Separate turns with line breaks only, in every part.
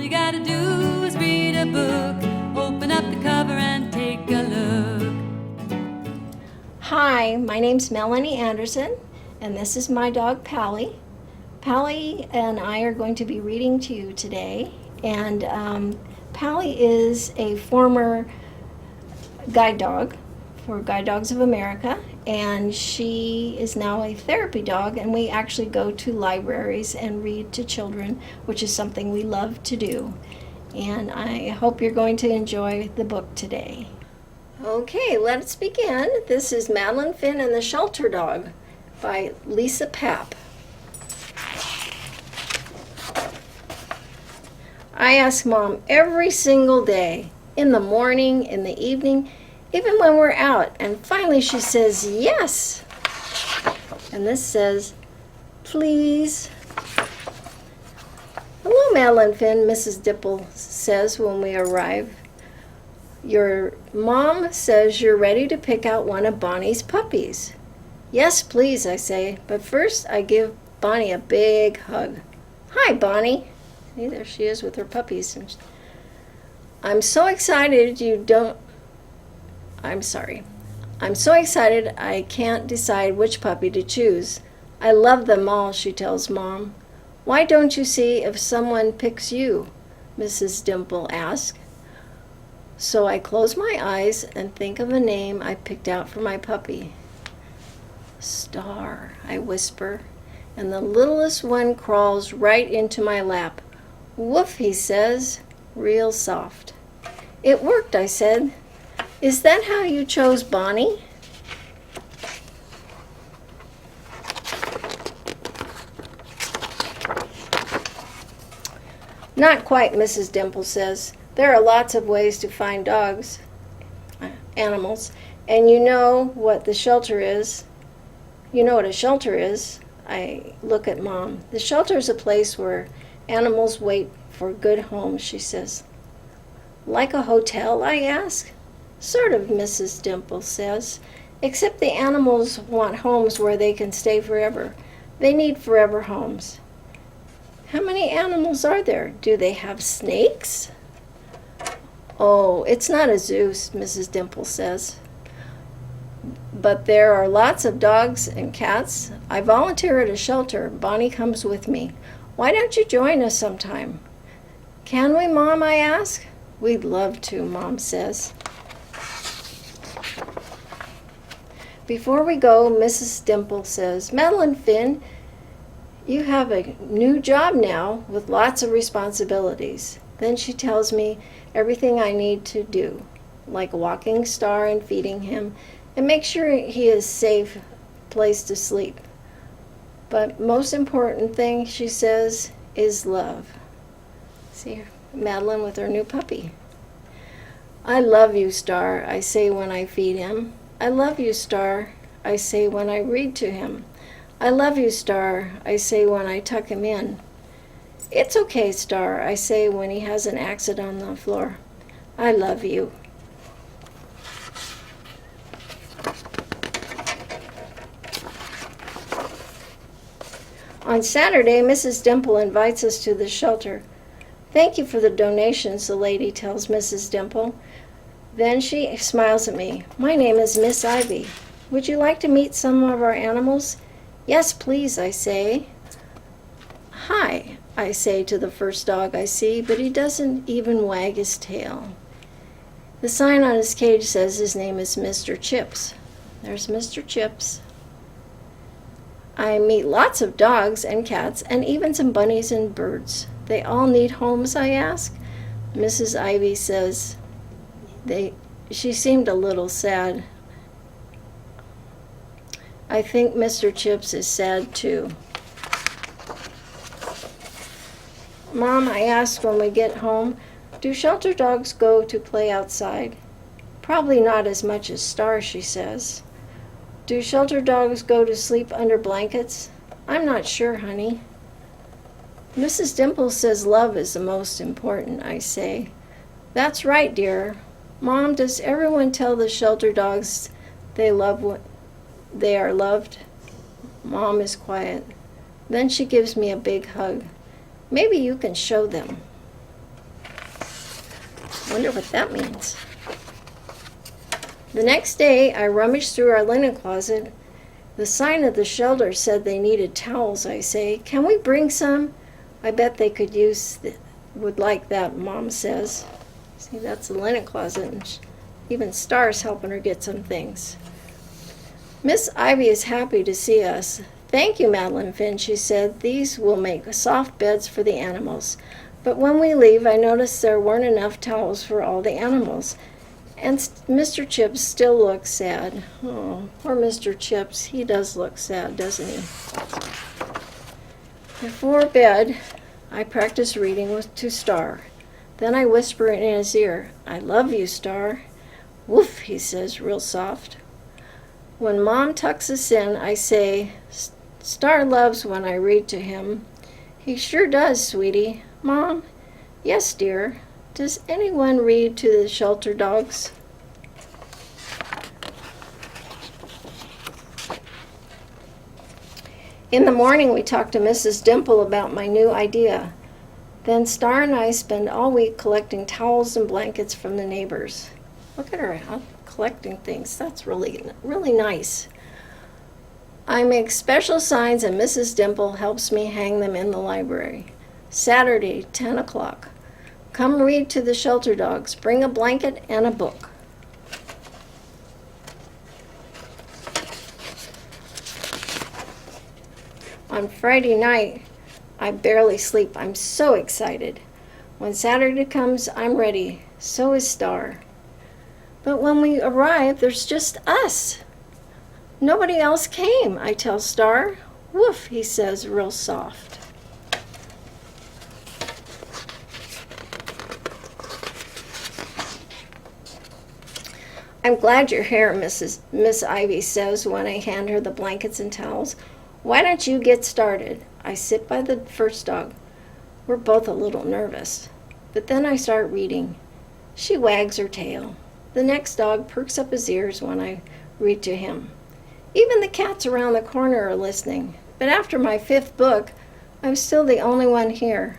you gotta do is read a book. Open up the cover and take a look.
Hi, my name's Melanie Anderson, and this is my dog Pally. Pally and I are going to be reading to you today, and Pally is a former guide dog for Guide Dogs of America, and she is now a therapy dog, and we actually go to libraries and read to children, which is something we love to do. And I hope you're going to enjoy the book today. Okay, let's begin. This is Madeline, Finn, and the Shelter Dog by Lisa Papp. I ask Mom every single day, in the morning, in the evening, even when we're out, and finally she says yes. And this says, please. Hello, Madeline, Finn, Mrs. Dipple says when we arrive. Your mom says you're ready to pick out one of Bonnie's puppies. Yes, please, I say, but first I give Bonnie a big hug. Hi, Bonnie. See, there she is with her puppies. I'm so excited I'm so excited I can't decide which puppy to choose. I love them all, she tells Mom. Why don't you see if someone picks you? Mrs. Dimple asks. So I close my eyes and think of a name I picked out for my puppy. Star, I whisper, and the littlest one crawls right into my lap. Woof, he says, real soft. It worked, I said. Is that how you chose Bonnie? Not quite, Mrs. Dimple says. There are lots of ways to find animals, and you know what the shelter is. You know what a shelter is. I look at Mom. The shelter is a place where animals wait for good homes, she says. Like a hotel, I ask. Sort of, Mrs. Dimple says, except the animals want homes where they can stay forever. They need forever homes. How many animals are there? Do they have snakes? Oh, it's not a zoo, Mrs. Dimple says. But there are lots of dogs and cats. I volunteer at a shelter. Bonnie comes with me. Why don't you join us sometime? Can we, Mom, I ask? We'd love to, Mom says. Before we go, Mrs. Dimple says, Madeline, Finn, you have a new job now with lots of responsibilities. Then she tells me everything I need to do, like walking Star and feeding him, and make sure he is a safe place to sleep. But most important thing, she says, is love. See Madeline with her new puppy. I love you, Star, I say when I feed him. I love you, Star, I say when I read to him. I love you, Star, I say when I tuck him in. It's okay, Star, I say when he has an accident on the floor. I love you. On Saturday, Mrs. Dimple invites us to the shelter. Thank you for the donations, the lady tells Mrs. Dimple. Then she smiles at me. My name is Miss Ivy. Would you like to meet some of our animals? Yes, please, I say. Hi, I say to the first dog I see, but he doesn't even wag his tail. The sign on his cage says his name is Mr. Chips. There's Mr. Chips. I meet lots of dogs and cats and even some bunnies and birds. They all need homes, I ask. Mrs. Ivy says she seemed a little sad. I think Mr. Chips is sad too. Mom, I ask when we get home, do shelter dogs go to play outside? Probably not as much as Star, she says. Do shelter dogs go to sleep under blankets? I'm not sure, honey. Mrs. Dimple says love is the most important, I say. That's right, dear. Mom, does everyone tell the shelter dogs they are loved? Mom is quiet. Then she gives me a big hug. Maybe you can show them. Wonder what that means. The next day, I rummaged through our linen closet. The sign at the shelter said they needed towels. I say, can we bring some? I bet they would like that, Mom says. See, that's the linen closet, and even Star's helping her get some things. Miss Ivy is happy to see us. Thank you, Madeline Finn, she said. These will make soft beds for the animals. But when we leave, I noticed there weren't enough towels for all the animals. And Mr. Chips still looks sad. Oh, poor Mr. Chips. He does look sad, doesn't he? Before bed, I practice reading to Star. Then I whisper in his ear, I love you, Star. Woof, he says, real soft. When Mom tucks us in, I say, Star loves when I read to him. He sure does, sweetie. Mom? Yes, dear. Does anyone read to the shelter dogs? In the morning, we talk to Mrs. Dimple about my new idea. Then Star and I spend all week collecting towels and blankets from the neighbors. Look at her out collecting things. That's really, really nice. I make special signs and Mrs. Dimple helps me hang them in the library. Saturday, 10 o'clock. Come read to the shelter dogs. Bring a blanket and a book. On Friday night, I barely sleep. I'm so excited. When Saturday comes, I'm ready. So is Star. But when we arrive, there's just us. Nobody else came, I tell Star. Woof, he says, real soft. I'm glad you're here, Miss Ivy says when I hand her the blankets and towels. Why don't you get started? I sit by the first dog. We're both a little nervous. But then I start reading. She wags her tail. The next dog perks up his ears when I read to him. Even the cats around the corner are listening. But after my 5th book, I'm still the only one here.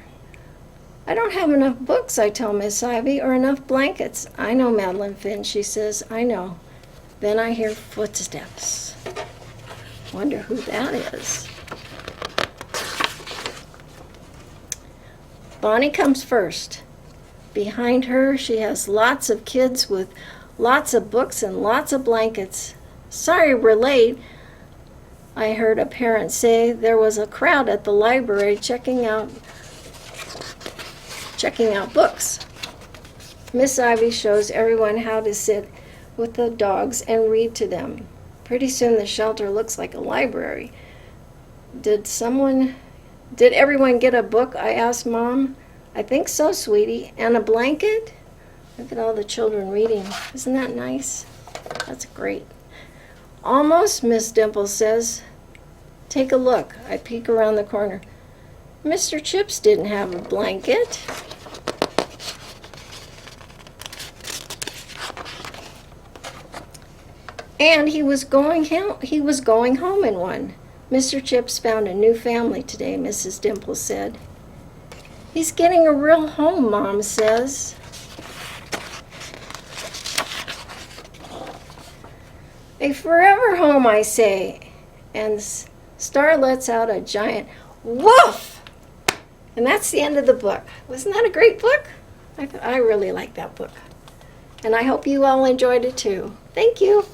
I don't have enough books, I tell Miss Ivy, or enough blankets. I know, Madeline Finn, she says. I know. Then I hear footsteps. Wonder who that is. Bonnie comes first. Behind her, she has lots of kids with lots of books and lots of blankets. Sorry we're late. I heard a parent say there was a crowd at the library checking out books. Miss Ivy shows everyone how to sit with the dogs and read to them. Pretty soon the shelter looks like a library. Did everyone get a book? I asked Mom. I think so, sweetie. And a blanket? Look at all the children reading. Isn't that nice? That's great. Almost, Miss Dimple says. Take a look. I peek around the corner. Mr. Chips didn't have a blanket. And he was going home in one. Mr. Chips found a new family today, Mrs. Dimple said. He's getting a real home, Mom says. A forever home, I say. And Star lets out a giant woof! And that's the end of the book. Wasn't that a great book? I really like that book. And I hope you all enjoyed it too. Thank you.